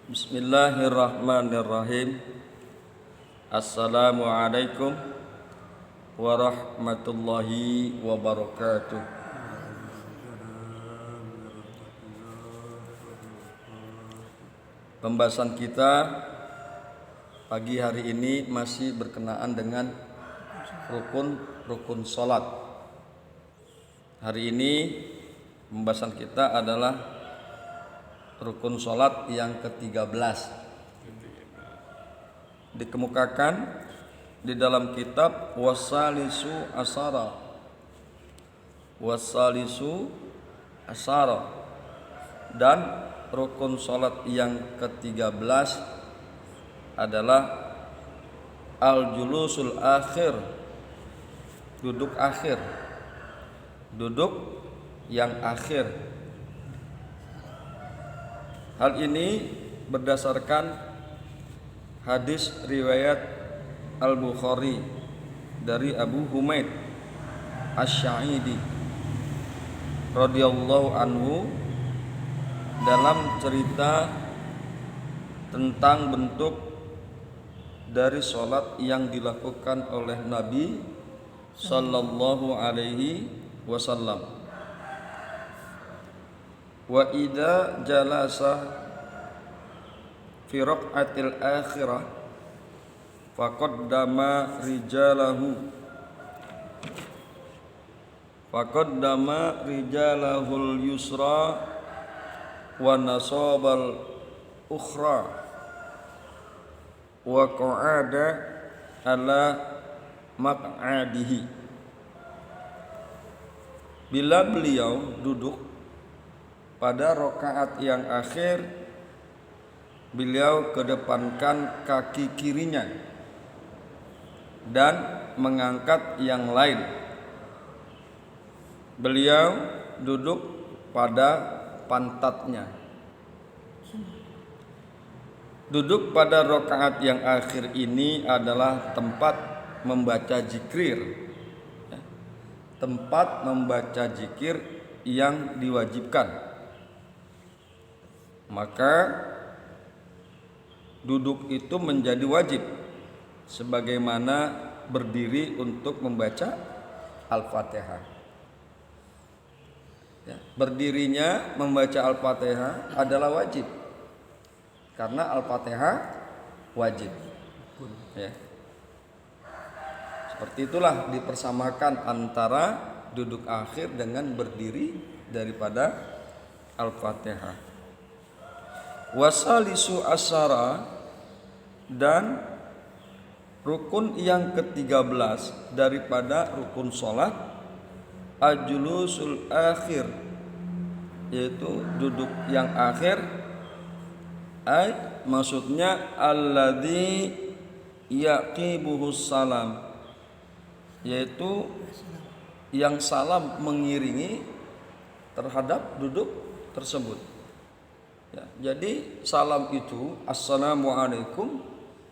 Bismillahirrahmanirrahim. Assalamualaikum warahmatullahi wabarakatuh. Pembahasan kita pagi hari ini masih berkenaan dengan rukun salat. Hari ini pembahasan kita adalah rukun salat yang ke-13. Dikemukakan di dalam kitab Wasalisu Asara. Dan rukun salat yang ke-13 adalah al-julusul akhir, duduk akhir, duduk yang akhir. Hal ini berdasarkan hadis riwayat Al-Bukhari dari Abu Humaid Asy-Sya'idi radhiyallahu anhu dalam cerita tentang bentuk dari salat yang dilakukan oleh Nabi sallallahu alaihi wasallam. Wa idza jalasa fi raq'atil akhirah faqaddama rijalahul yusra wa nasabal ukhra wa qa'ada ala maq'adihi. Bila beliau duduk pada rakaat yang akhir, beliau kedepankan kaki kirinya dan mengangkat yang lain. Beliau duduk pada pantatnya. Duduk pada rakaat yang akhir ini adalah tempat membaca zikir. Tempat membaca zikir yang diwajibkan. Maka duduk itu menjadi wajib sebagaimana berdiri untuk membaca Al-Fatihah. Berdirinya membaca Al-Fatihah adalah wajib karena Al-Fatihah wajib. Seperti itulah dipersamakan antara duduk akhir dengan berdiri daripada Al-Fatihah. Wasalisu asara, dan rukun yang ke-13 daripada rukun salat al-julusul akhir, yaitu duduk yang akhir. Maksudnya alladzi yaqibuhus salam, yaitu yang salam mengiringi terhadap duduk tersebut. Jadi salam itu, assalamualaikum,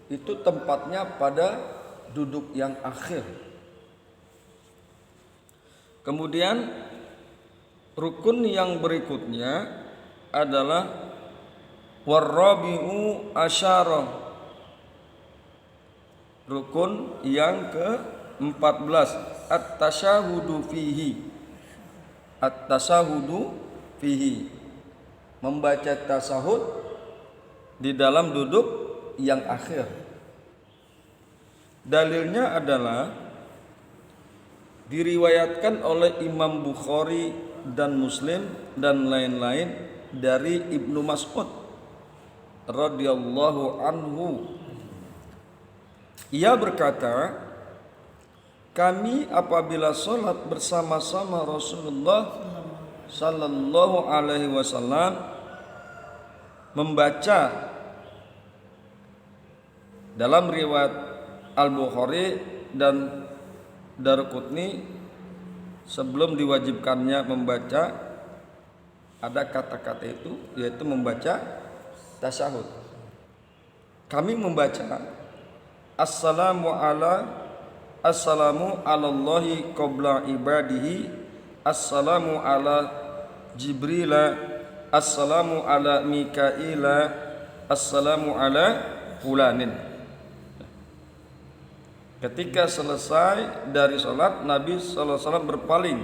itu tempatnya pada duduk yang akhir. Kemudian rukun yang berikutnya adalah warrabi'u asyara. Rukun yang ke-14 at-tasyahudu fihi, membaca tasahud di dalam duduk yang akhir. Dalilnya adalah diriwayatkan oleh Imam Bukhari dan Muslim dan lain-lain dari Ibnu Mas'ud radhiyallahu anhu. Ia berkata, kami apabila salat bersama-sama Rasulullah sallallahu alaihi wasallam membaca dalam riwayat Al-Bukhari dan Daruqutni, sebelum diwajibkannya membaca ada kata-kata itu, yaitu membaca tasyahud. Kami membaca assalamu alallahi qabla ibadihi, assalamu ala Jibrila, assalamu ala Mikaila, assalamu ala fulanin. Ketika selesai dari sholat, Nabi sallallahu alaihi wasallam berpaling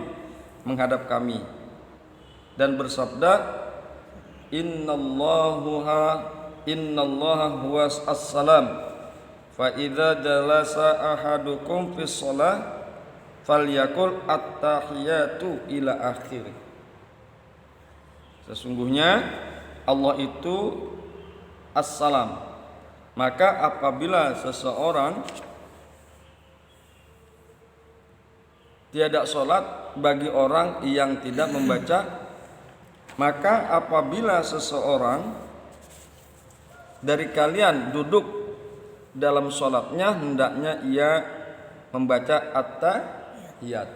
menghadap kami dan bersabda, innallaha huwas assalam, fa idza jalasa ahadukum fis shalah falyakul at-tahiyatu ila akhir. Sesungguhnya Allah itu assalam, maka apabila seseorang tiada sholat bagi orang yang tidak membaca, maka apabila seseorang dari kalian duduk dalam sholatnya, hendaknya ia membaca at-tahiyat.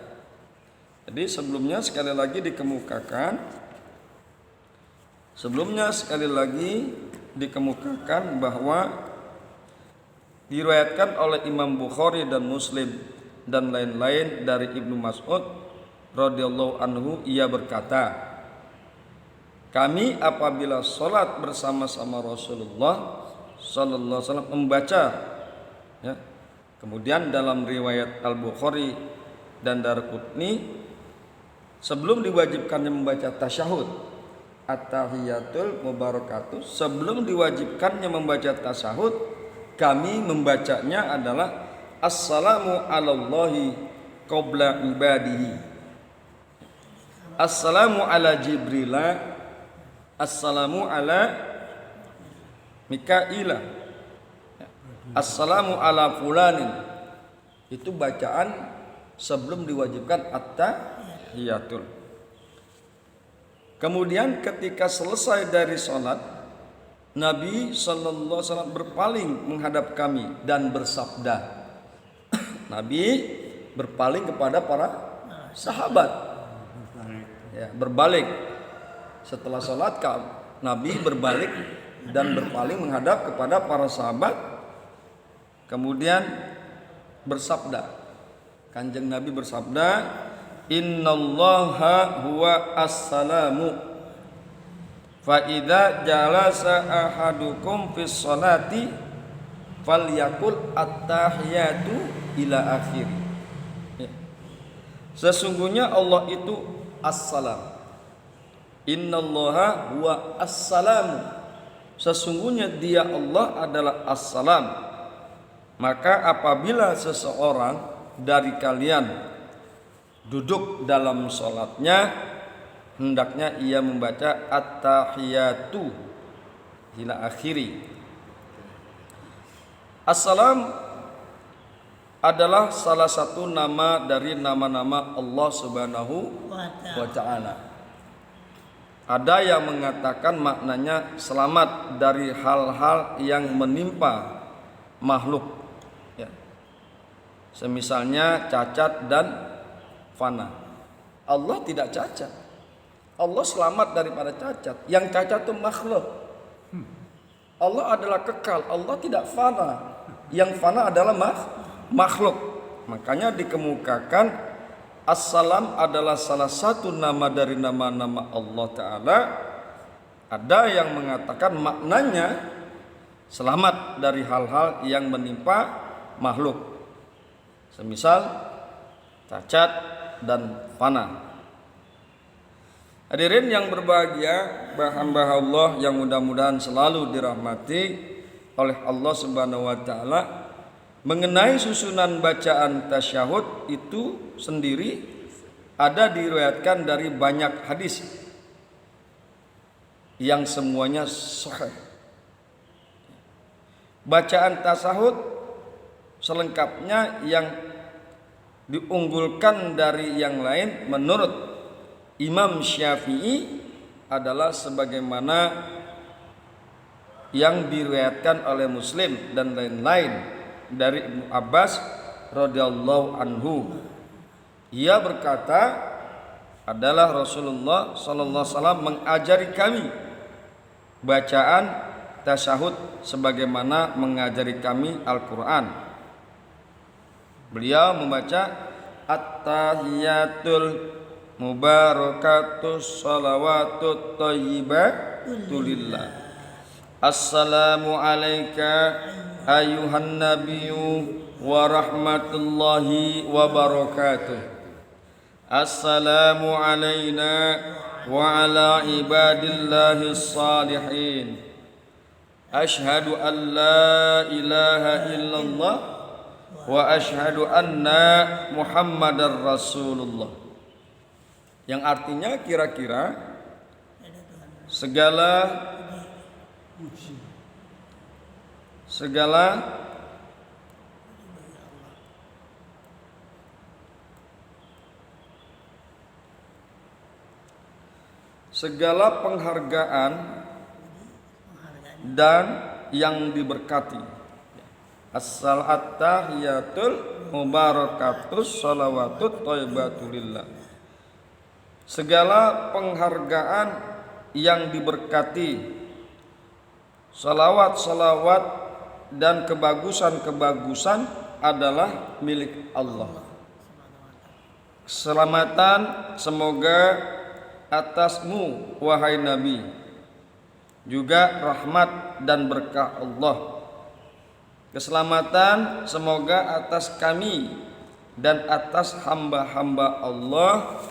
Jadi sebelumnya sekali lagi dikemukakan bahwa diriwayatkan oleh Imam Bukhari dan Muslim dan lain-lain dari Ibnu Mas'ud radhiyallahu anhu, ia berkata, kami apabila sholat bersama-sama Rasulullah sallallahu alaihi wasallam membaca, ya. Kemudian dalam riwayat Al-Bukhari dan Daraqutni, sebelum diwajibkannya membaca tasyahud at-tahiyatul mubarakatuh, sebelum diwajibkannya membaca tasyahud, kami membacanya adalah assalamu alallahi qabla ibadihi, assalamu ala jibrila, assalamu ala mikaila, assalamu ala fulanin. Itu bacaan sebelum diwajibkan at-tahiyatul. Kemudian ketika selesai dari sholat, Nabi sallallahu alaihi wasallam berpaling menghadap kami dan bersabda. Nabi berpaling kepada para sahabat, ya, berbalik setelah sholat. Nabi berbalik dan berpaling menghadap kepada para sahabat, kemudian bersabda, Kanjeng Nabi bersabda, innallaha huwa assalamu, fa idza jalasa ahadukum fis sholati falyakul at-tahiyatu ila akhir. Ya. Sesungguhnya Allah itu assalam. Innallaha huwa assalamu. Sesungguhnya dia Allah adalah assalam. Maka apabila seseorang dari kalian duduk dalam sholatnya, hendaknya ia membaca at-tahiyatu ila akhiri. Assalam adalah salah satu nama dari nama-nama Allah Subhanahu wa Ta'ala. Ada yang mengatakan maknanya selamat dari hal-hal yang menimpa makhluk, ya. Semisalnya cacat dan fana. Allah tidak cacat. Allah selamat daripada cacat. Yang cacat itu makhluk. Allah adalah kekal. Allah tidak fana. Yang fana adalah makhluk. Makanya dikemukakan assalam adalah salah satu nama dari nama-nama Allah Ta'ala. Ada yang mengatakan maknanya selamat dari hal-hal yang menimpa makhluk, semisal cacat dan fana. Hadirin yang berbahagia, hamba Allah yang mudah-mudahan selalu dirahmati oleh Allah Subhanahu wa Ta'ala, mengenai susunan bacaan tasyahud itu sendiri ada diriwayatkan dari banyak hadis yang semuanya sahih. Bacaan tasyahud selengkapnya yang diunggulkan dari yang lain menurut Imam Syafi'i adalah sebagaimana yang diriwayatkan oleh Muslim dan lain-lain dari Ibnu Abbas radhiyallahu anhu. Ia berkata, adalah Rasulullah sallallahu alaihi wasallam mengajari kami bacaan tasyahud sebagaimana mengajari kami Al-Qur'an. Beliau membaca at-tahiyatul mubarakatus shalawatut thayyibatu lillah Assalamu alayka ayuhan nabiyyu wa rahmatullahi wa barakatuh. Assalamu alayna wa ala ibadillahi salihin. Ashhadu an la ilaha illallah wa ashhadu anna Muhammadar Rasulullah. Yang artinya kira-kira segala penghargaan dan yang diberkati. As-salahiyatul mubarakatus salawatut thayyibatulillah. Segala penghargaan yang diberkati, salawat-salawat dan kebagusan-kebagusan adalah milik Allah. Keselamatan semoga atasmu wahai Nabi, juga rahmat dan berkah Allah. Keselamatan semoga atas kami dan atas hamba-hamba Allah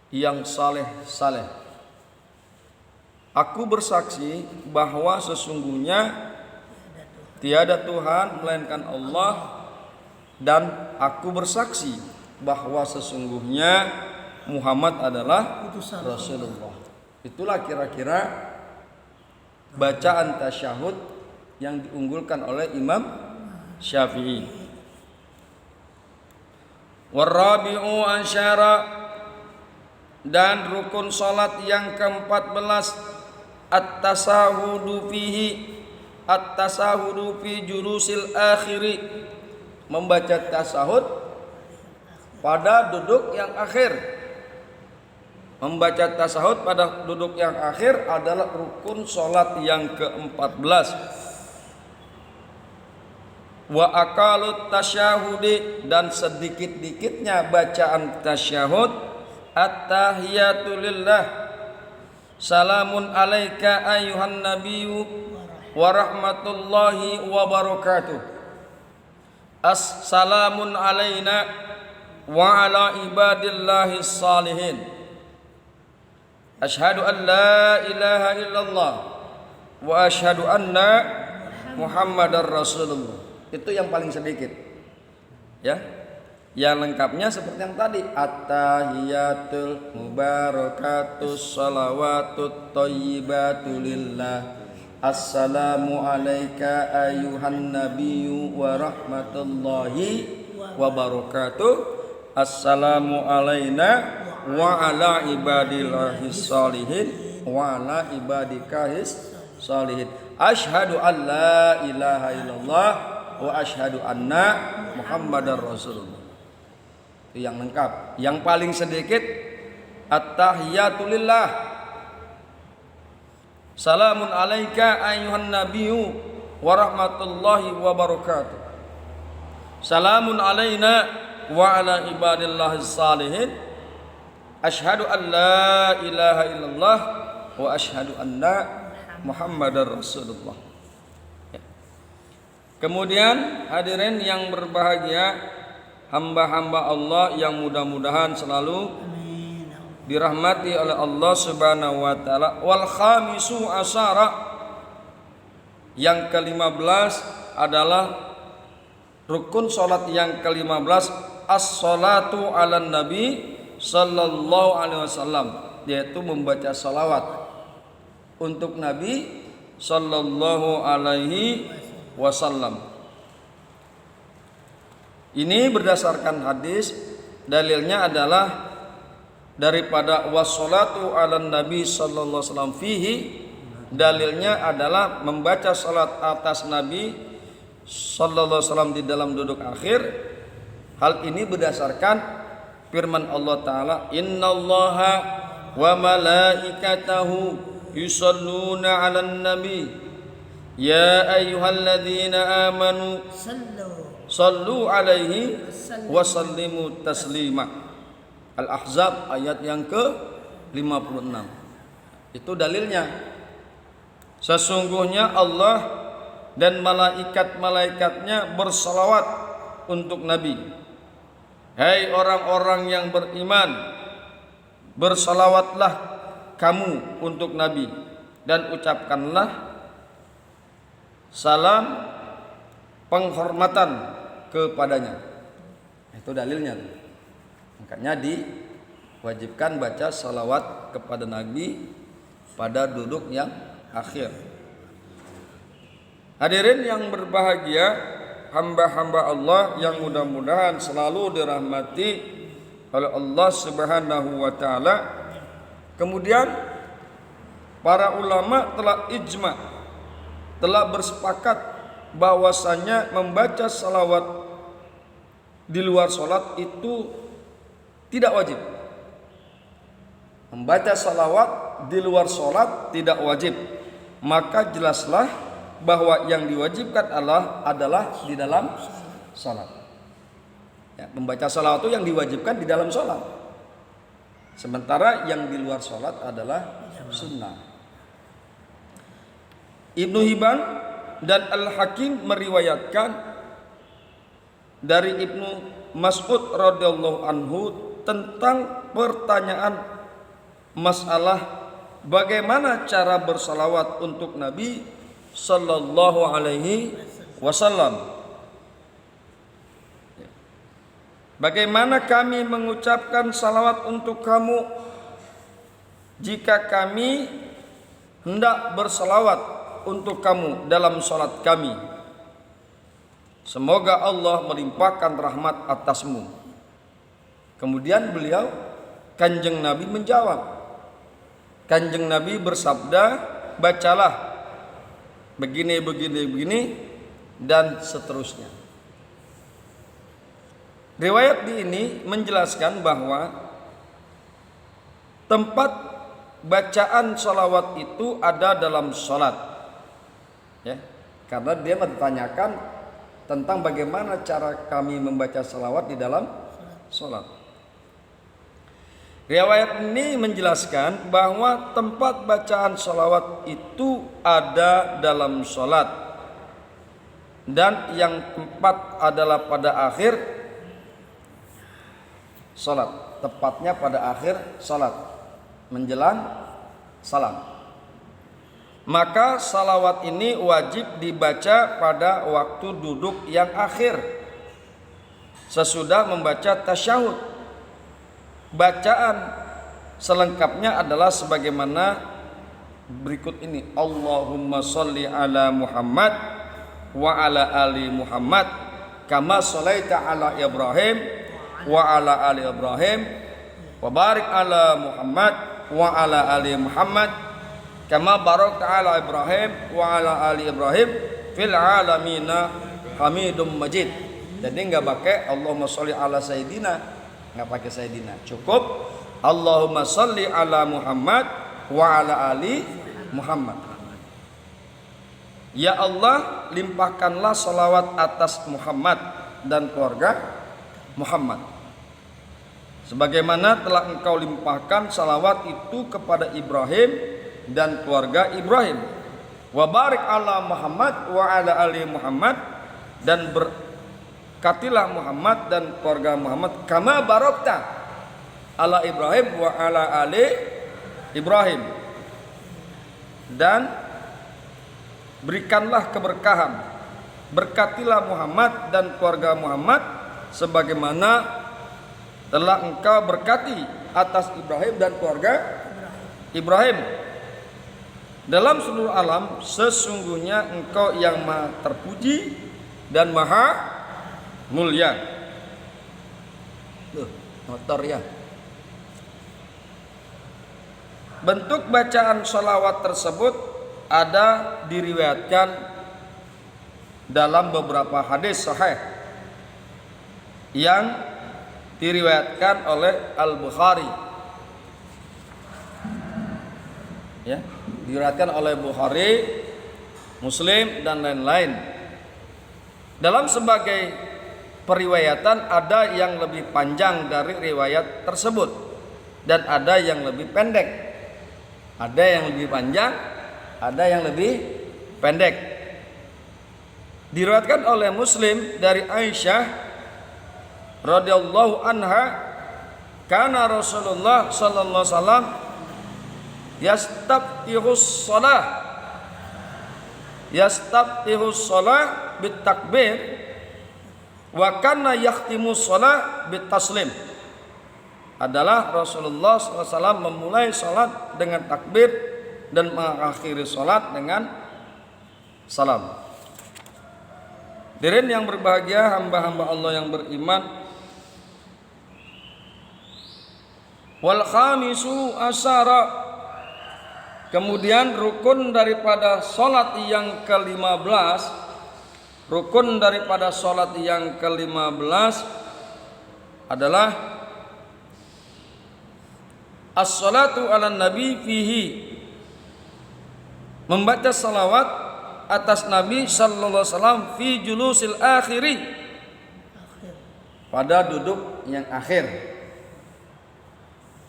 yang saleh-saleh. Aku bersaksi bahwa sesungguhnya tiada Tuhan melainkan Allah, dan aku bersaksi bahwa sesungguhnya Muhammad adalah Rasulullah. Itulah kira-kira bacaan tasyahud yang diunggulkan oleh Imam Syafi'i. Warabi'u ansyara, dan rukun salat yang ke-14 at-tasahudu fi julusil akhiri, membaca tasahud pada duduk yang akhir. Membaca tasahud pada duduk yang akhir adalah rukun salat yang ke-14. Wa aqalut tasyahudi, dan sedikit-dikitnya bacaan tasyahud at-tahiyatu lillah. Salamun alayka ayuhan nabiyyu wa rahmatullahi wa barakatuh. Assalamun alayna wa ala ibadillahi salihin. Ashhadu an la ilaha illallah wa ashhadu anna Muhammadar Rasulullah. Itu yang paling sedikit. Ya. Yang lengkapnya seperti yang tadi, at-tahiyatul mubarakatus salawatut thayyibatulillah. Assalamu alayka ayuhan nabiyyu wa rahmatullahi wa barakatuh. Assalamu alayna wa ala ibadillahi salihin wa ala ibadikahis salihin. Ashhadu an la ilaha illallah wa ashhadu anna Muhammadar Rasulullah. Itu yang lengkap. Yang paling sedikit at-tahiyatu lillah. Salamun alayka ayuhan nabiyyu wa rahmatullahi wa barakatuh. Salamun alayna wa ala ibadillahi salihin. Ashhadu an la ilaha illallah wa ashhadu anna Muhammadar Rasulullah. Kemudian hadirin yang berbahagia, hamba-hamba Allah yang mudah-mudahan selalu dirahmati oleh Allah Subhanahu wa taala. Wal khamisu asyara, yang ke-15 adalah rukun salat yang ke-15, as-salatu ala nabi sallallahu alaihi wasallam, yaitu membaca salawat untuk Nabi sallallahu alaihi wasallam. Ini berdasarkan hadis, dalilnya adalah daripada wassalatu ala nabi sallallahu alaihi wasallam fihi, dalilnya adalah membaca salat atas Nabi sallallahu alaihi wasallam di dalam duduk akhir. Hal ini berdasarkan firman Allah taala, innallaha wa malaikatahu yusalluna 'alan nabi ya ayyuhalladzina amanu sallu alaihi wa sallimu taslima. Al-Ahzab ayat yang ke-56. Itu dalilnya. Sesungguhnya Allah dan malaikat-malaikatnya bersalawat untuk Nabi. Hai orang-orang yang beriman, bersalawatlah kamu untuk Nabi dan ucapkanlah salam penghormatan kepadanya. Itu dalilnya. Makanya diwajibkan baca salawat kepada Nabi pada duduk yang akhir. Hadirin yang berbahagia, hamba-hamba Allah yang mudah-mudahan selalu dirahmati oleh Allah Subhanahu wa taala. Kemudian para ulama telah ijma, telah bersepakat bahwasanya membaca salawat di luar sholat itu tidak wajib. Membaca salawat di luar sholat tidak wajib. Maka jelaslah bahwa yang diwajibkan adalah di dalam sholat. Ya, membaca salawat itu yang diwajibkan di dalam sholat. Sementara yang di luar sholat adalah sunnah. Ibnu Hibban dan Al-Hakim meriwayatkan dari Ibnu Mas'ud radhiyallahu anhu tentang pertanyaan masalah bagaimana cara bersalawat untuk Nabi sallallahu alaihi wasallam. Bagaimana kami mengucapkan salawat untuk kamu jika kami hendak bersalawat untuk kamu dalam salat kami? Semoga Allah melimpahkan rahmat atasmu. Kemudian beliau, Kanjeng Nabi menjawab. Kanjeng Nabi bersabda, bacalah begini, dan seterusnya. Riwayat ini menjelaskan bahwa tempat bacaan salawat itu ada dalam salat. Ya, karena dia bertanyakan tentang bagaimana cara kami membaca salawat di dalam salat. Riwayat ini menjelaskan bahwa tempat bacaan salawat itu ada dalam salat, dan yang tepat adalah pada akhir salat, tepatnya pada akhir salat menjelang salam. Maka salawat ini wajib dibaca pada waktu duduk yang akhir sesudah membaca tasyahud. Bacaan selengkapnya adalah sebagaimana berikut ini. Allahumma sholli ala Muhammad wa ala ali Muhammad kama sholaita ala Ibrahim wa ala ali Ibrahim wa barik ala Muhammad wa ala ali Muhammad kama barakta ala Ibrahim wa ala ali Ibrahim fil alamina hamidum majid. Jadi enggak pakai Allahumma sholli ala Sayyidina, enggak pakai Sayyidina. Cukup Allahumma sholli ala Muhammad wa ala ali Muhammad. Ya Allah, limpahkanlah salawat atas Muhammad dan keluarga Muhammad, sebagaimana telah engkau limpahkan salawat itu kepada Ibrahim dan keluarga Ibrahim. Wa barik ala Muhammad wa ala ali Muhammad, dan berkatilah Muhammad dan keluarga Muhammad kama barakta ala Ibrahim wa ala ali Ibrahim, dan berikanlah keberkahan, berkatilah Muhammad dan keluarga Muhammad sebagaimana telah engkau berkati atas Ibrahim dan keluarga Ibrahim. Dalam seluruh alam sesungguhnya engkau yang maha terpuji dan maha mulia. Motor ya. Bentuk bacaan sholawat tersebut ada diriwayatkan dalam beberapa hadis sahih yang diriwayatkan oleh Al-Bukhari. Ya, diriwayatkan oleh Bukhari, Muslim dan lain-lain. Dalam sebagai periwayatan ada yang lebih panjang dari riwayat tersebut dan ada yang lebih pendek. Ada yang lebih panjang, ada yang lebih pendek. Diriwayatkan oleh Muslim dari Aisyah radhiyallahu anha, kana Rasulullah sallallahu alaihi wasallam yastaftihus shalah bitakbir wa kana yakhtimus shalah bitaslim. Adalah Rasulullah SAW memulai salat dengan takbir dan mengakhiri salat dengan salam. Hadirin yang berbahagia, hamba-hamba Allah yang beriman. Wal khamisu asyara, kemudian rukun daripada salat yang ke-15, rukun daripada salat yang ke-15 adalah as-salatu ala nabi fihi, membaca salawat atas Nabi sallallahu alaihi wasallam fi julusil akhiri, pada duduk yang akhir,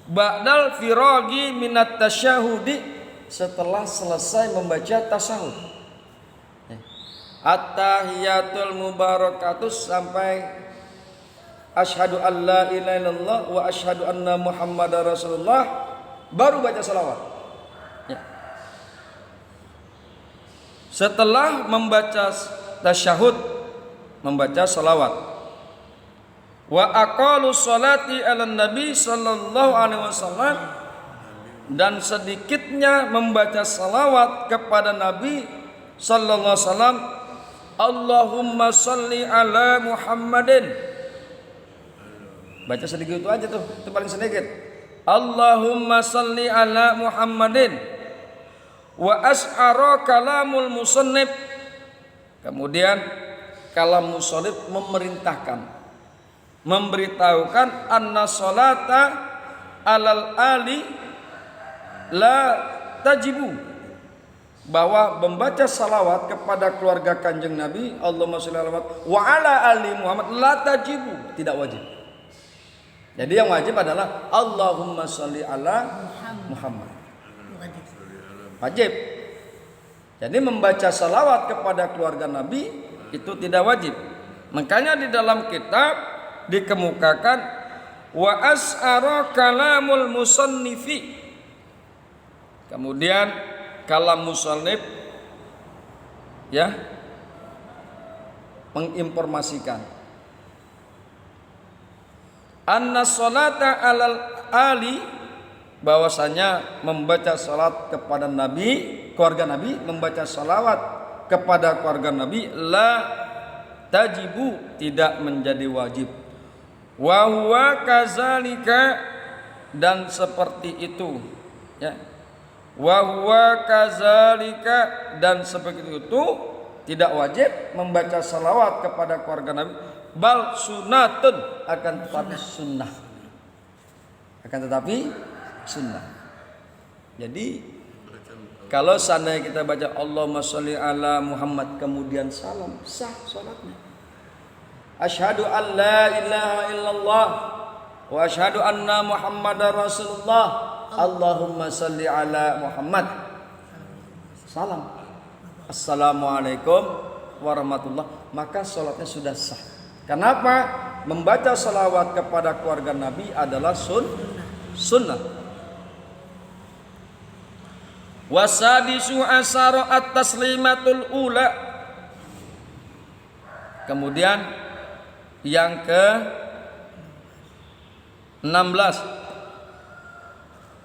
ba'dal firagi minat tasyahudi, setelah selesai membaca tasyahud, at-tahiyatul mubarakatus sampai asyhadu an la ilaha illallah wa asyhadu anna muhammadar rasulullah, baru baca salawat. Ya. Setelah membaca tasyahud, membaca salawat. Wa aqalu sholati ala nabi sallallahu alaihi wasallam, dan sedikitnya membaca salawat kepada Nabi sallallahu alaihi wasallam. Allahumma sholli ala Muhammadin, baca sedikit itu aja tuh, itu paling sedikit. Allahumma sholli ala Muhammadin. Wa as'ara kalamul musannif, kemudian kalam musannif memerintahkan, memberitahukan anna sholata alal ali la tajibu, bahwa membaca salawat kepada keluarga kanjeng Nabi Allahumma sholli ala Muhammad wa ala ali Muhammad la tajibu, tidak wajib. Jadi yang wajib adalah Allahumma sholli ala Muhammad. Wajib. Jadi membaca salawat kepada keluarga Nabi itu tidak wajib. Makanya di dalam kitab dikemukakan wa as'ara kalamul musannifi. Kemudian kalam musannif ya menginformasikan anna sholata alal ali, bahwasanya membaca salat kepada Nabi, keluarga Nabi, membaca salawat kepada keluarga Nabi la tajibu, tidak menjadi wajib. Wa huwa kazalika, dan seperti itu ya. Wa huwa kazalika, dan seperti itu tidak wajib membaca salawat kepada keluarga Nabi, bal sunatun, akan tetapi sunnah, akan tetapi sunnah. Jadi kalau seandainya kita baca Allahumma sholli ala Muhammad kemudian salam, sah salatnya. Asyhadu an la ilaha illallah wa asyhadu anna Muhammadar rasulullah. Allahumma sholli ala Muhammad. Salam. Assalamualaikum warahmatullah, maka salatnya sudah sah. Kenapa? Membaca salawat kepada keluarga Nabi adalah sunnah. Wasadisu asara at-taslimatul ula, kemudian yang ke 16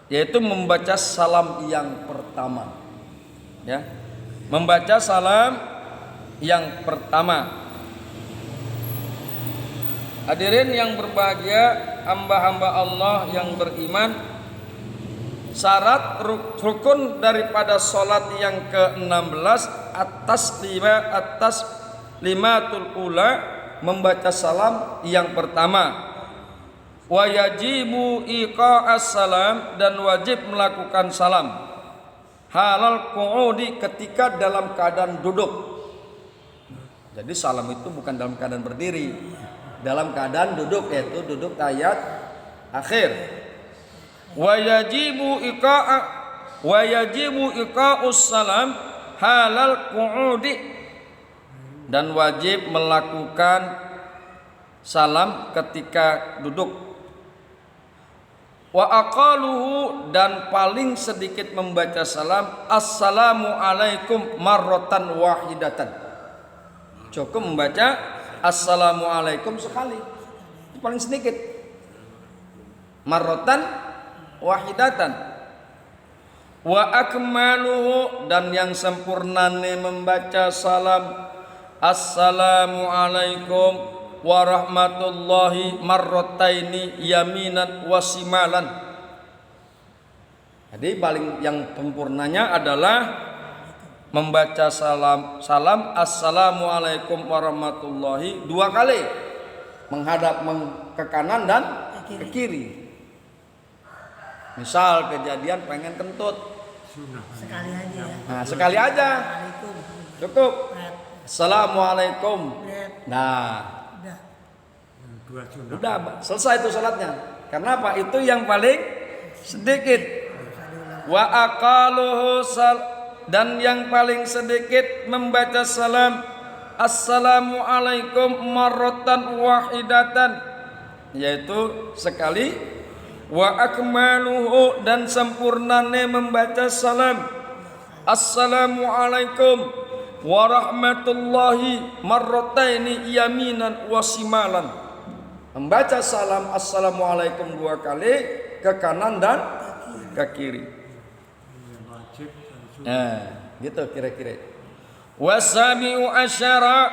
yaitu membaca salam yang pertama ya, membaca salam yang pertama. Hadirin yang berbahagia, hamba-hamba Allah yang beriman, syarat rukun daripada salat yang ke-16 atas limatul ula, membaca salam yang pertama. Wa yajibu iqa'as salam, dan wajib melakukan salam halal qu'udi, ketika dalam keadaan duduk. Jadi salam itu bukan dalam keadaan berdiri, dalam keadaan duduk, yaitu duduk tahiyat akhir. Wa yajibu iqa'a wa yajibu iqa'us salam halal qu'udi, dan wajib melakukan salam ketika duduk. Wa aqaluhu, dan paling sedikit membaca salam assalamu alaikum marratan wahidatan. Cukup membaca assalamu alaikum sekali, itu paling sedikit, marratan wahidatan. Wa akmaluhu, dan yang sempurnane membaca salam assalamu alaikum warahmatullahi marrataini yaminan wasimalan. Jadi paling yang sempurnanya adalah membaca salam assalamu alaikum warahmatullahi 2 kali, menghadap ke kanan dan ke kiri. Misal kejadian pengen kentut, sekali aja ya. Nah, sekali aja. Cukup. Assalamualaikum. Nah, udah selesai itu salatnya. Karena apa? Itu yang paling sedikit. Wa aqaluhu dan yang paling sedikit membaca salam assalamualaikum marratan wahidatan, yaitu sekali. Wa akmaluhu, dan sempurnane membaca salam assalamualaikum warahmatullahi marrataini yaminan wasimalan. Membaca salam assalamualaikum 2 kali ke kanan dan ke kiri. Nah, gitu kira-kira. Wasabi'u asyara,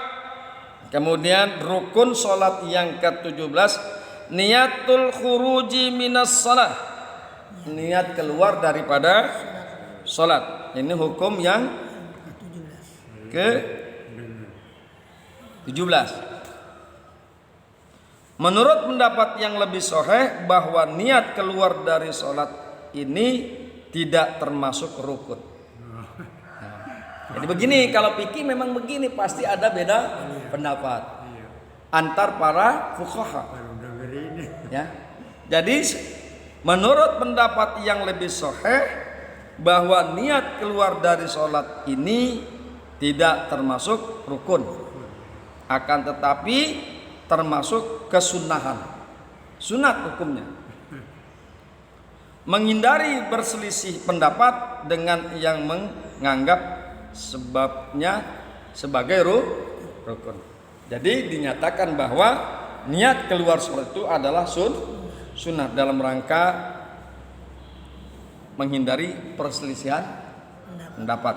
kemudian rukun salat yang ke-17 niatul khuruji minas salat, niat keluar daripada salat. Ini hukum yang ke-17. Menurut pendapat yang lebih sahih bahwa niat keluar dari salat ini tidak termasuk rukun. Jadi begini, kalau fikih memang begini, pasti ada beda pendapat antar para fuqaha. Ya. Jadi menurut pendapat yang lebih sahih bahwa niat keluar dari sholat ini tidak termasuk rukun, akan tetapi termasuk kesunahan, sunat hukumnya. Menghindari berselisih pendapat dengan yang menganggap sebabnya sebagai rukun. Jadi dinyatakan bahwa niat keluar sholat itu adalah sunnah dalam rangka menghindari perselisihan pendapat.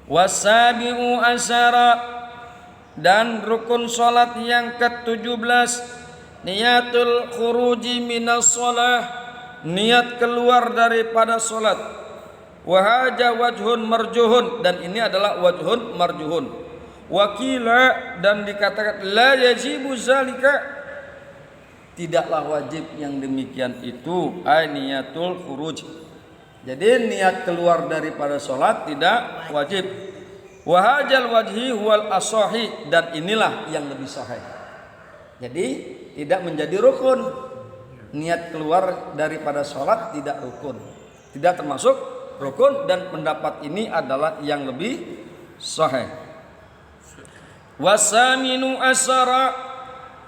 Wasabi'u asyara, dan rukun sholat yang ke-17 niatul khuruji minas sholah, niat keluar daripada sholat. Wahaja wajhun marjuhun, dan ini adalah wajhun marjuhun. Wakila, dan dikatakan la yajibu zalika, tidaklah wajib yang demikian itu, niatul khuruj. Jadi niat keluar daripada sholat tidak wajib. Wahajal wajhi huwal asahi, dan inilah yang lebih sahih. Jadi tidak menjadi rukun. Niat keluar daripada sholat tidak rukun, tidak termasuk rukun, dan pendapat ini adalah yang lebih sahih. Wasaminu asyara,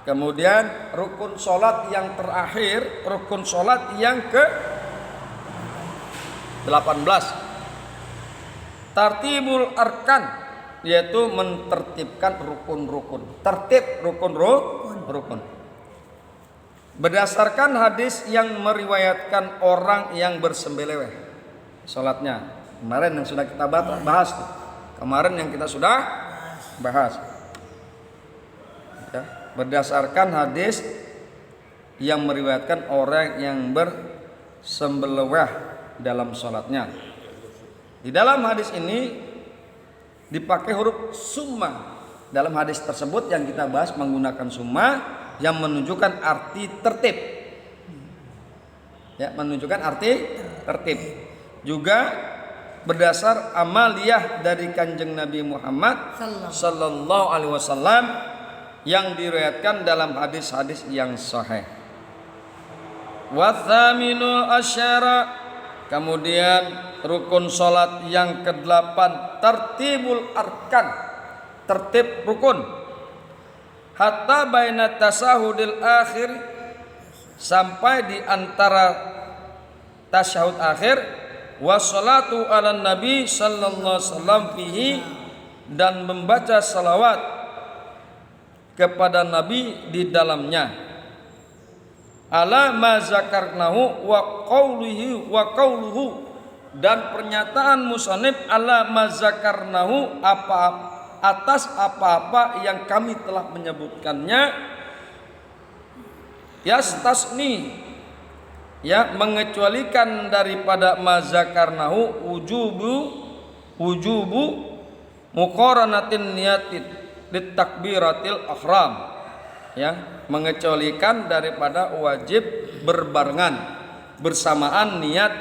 kemudian rukun sholat yang terakhir, rukun sholat yang ke-18 tartibul arkan, yaitu mentertibkan rukun-rukun. Tertib rukun-rukun berdasarkan hadis yang meriwayatkan orang yang bersembeleweh sholatnya. Kemarin yang sudah kita bahas, kemarin yang kita sudah bahas. Ya, berdasarkan hadis yang meriwayatkan orang yang bersembeleweh dalam sholatnya. Di dalam hadis ini dipakai huruf summa. Dalam hadis tersebut yang kita bahas menggunakan summa yang menunjukkan arti tertib. Ya, menunjukkan arti tertib. Juga berdasar amaliyah dari Kanjeng Nabi Muhammad sallallahu alaihi wasallam yang diriwayatkan dalam hadis-hadis yang sahih. Wa thaminul asyara, Kemudian rukun salat yang ke-8 tertibul arkan, tertib rukun. Hatta baina tasahudil akhir, sampai di antara tasyahud akhir, wassalatu ala nabi sallallahu alaihi wasallam fihi, dan membaca salawat kepada nabi di dalamnya. Ala ma zakarnahu wa qauluhu, dan pernyataan musannif ala ma zakarnahu, atas apa-apa yang kami telah menyebutkannya, yastasni, ya, mengecualikan daripada mazakarnahu wujubu muqaranatin niyatin litakbiratil ihram, ya, mengecualikan daripada wajib berbarengan bersamaan niat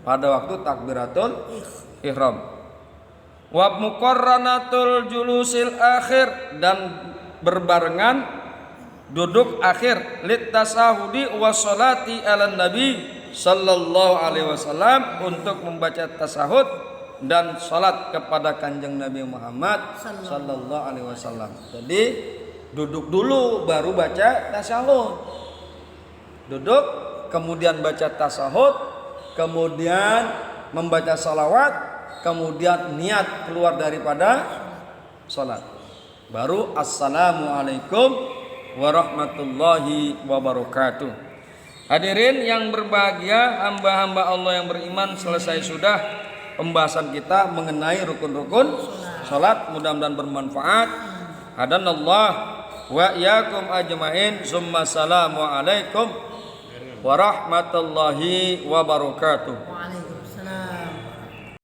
pada waktu takbiratul ihram. Wa muqarranatul julusil akhir, dan berbarengan duduk akhir, lit tasahudi wa sholati ala nabi sallallahu alaihi wasallam, untuk membaca tasahud dan salat kepada kanjeng Nabi Muhammad sallallahu alaihi wasallam. Jadi duduk dulu baru baca tasahud. Duduk, kemudian baca tasahud, kemudian membaca salawat, kemudian niat keluar daripada salat. Baru assalamualaikum warahmatullahi wabarakatuh. Hadirin yang berbahagia, hamba-hamba Allah yang beriman, selesai sudah pembahasan kita mengenai rukun-rukun salat. Mudah-mudahan bermanfaat. Hadanallah wa iyyakum ajmain. Summa assalamu alaikum warahmatullahi wabarakatuh.